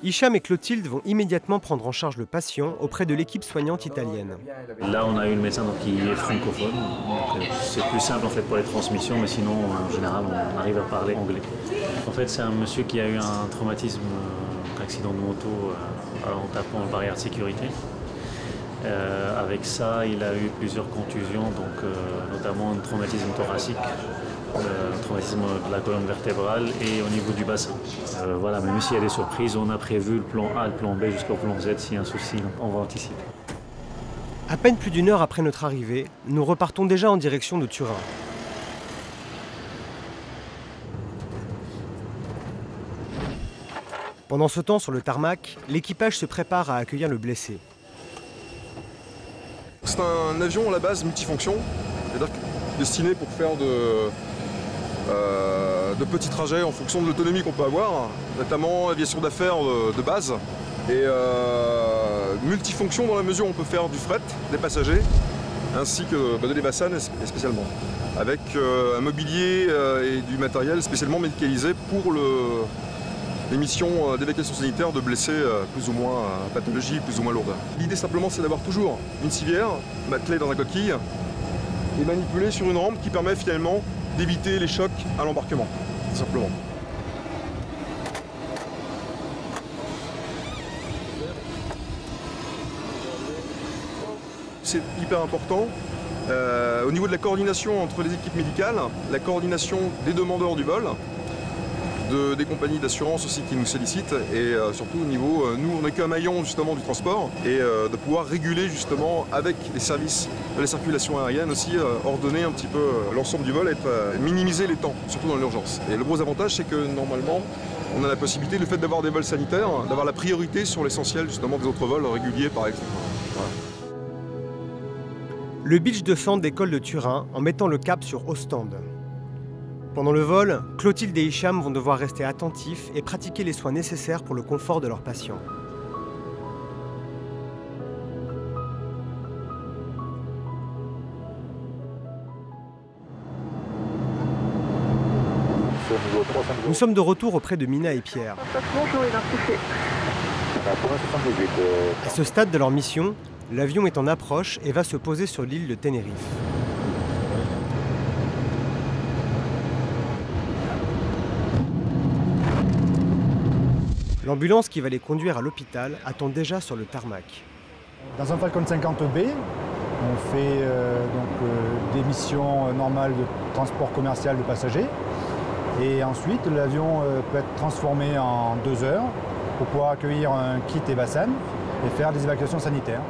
Hicham et Clotilde vont immédiatement prendre en charge le patient auprès de l'équipe soignante italienne. Là, on a eu le médecin qui est francophone, donc c'est plus simple en fait pour les transmissions, mais sinon, en général, on arrive à parler anglais. En fait, c'est un monsieur qui a eu un traumatisme, un accident de moto en tapant une barrière de sécurité. Avec ça, il a eu plusieurs contusions, donc notamment un traumatisme thoracique, un traumatisme de la colonne vertébrale et au niveau du bassin. Voilà, même s'il y a des surprises, on a prévu le plan A, le plan B jusqu'au plan Z. S'il y a un souci, on va anticiper. À peine plus d'une heure après notre arrivée, nous repartons déjà en direction de Turin. Pendant ce temps, sur le tarmac, l'équipage se prépare à accueillir le blessé. C'est un avion à la base multifonction, c'est-à-dire destiné pour faire de petits trajets en fonction de l'autonomie qu'on peut avoir, notamment aviation d'affaires de base. Et multifonction dans la mesure où on peut faire du fret, des passagers, ainsi que de l'Evasan spécialement, avec un mobilier et du matériel spécialement médicalisé pour les missions d'évacuation sanitaire de blessés plus ou moins à pathologie, plus ou moins lourde. L'idée simplement c'est d'avoir toujours une civière matelée dans la coquille et manipulée sur une rampe qui permet finalement d'éviter les chocs à l'embarquement, tout simplement. C'est hyper important. Au niveau de la coordination entre les équipes médicales, la coordination des demandeurs du vol, des compagnies d'assurance aussi qui nous sollicitent et surtout au niveau, nous on n'est qu'un maillon justement du transport et de pouvoir réguler justement avec les services de la circulation aérienne aussi, ordonner un petit peu l'ensemble du vol et minimiser les temps, surtout dans l'urgence. Et le gros avantage c'est que normalement on a la possibilité, le fait d'avoir des vols sanitaires, d'avoir la priorité sur l'essentiel justement des autres vols réguliers par exemple. Voilà. Le beach de Sand décolle de Turin en mettant le cap sur Ostende. Pendant le vol, Clotilde et Hicham vont devoir rester attentifs et pratiquer les soins nécessaires pour le confort de leurs patients. Nous sommes de retour auprès de Mina et Pierre. À ce stade de leur mission, l'avion est en approche et va se poser sur l'île de Tenerife. L'ambulance qui va les conduire à l'hôpital attend déjà sur le tarmac. Dans un Falcon 50B, on fait des missions normales de transport commercial de passagers. Et ensuite, l'avion peut être transformé en 2 heures pour pouvoir accueillir un kit Evasan et faire des évacuations sanitaires.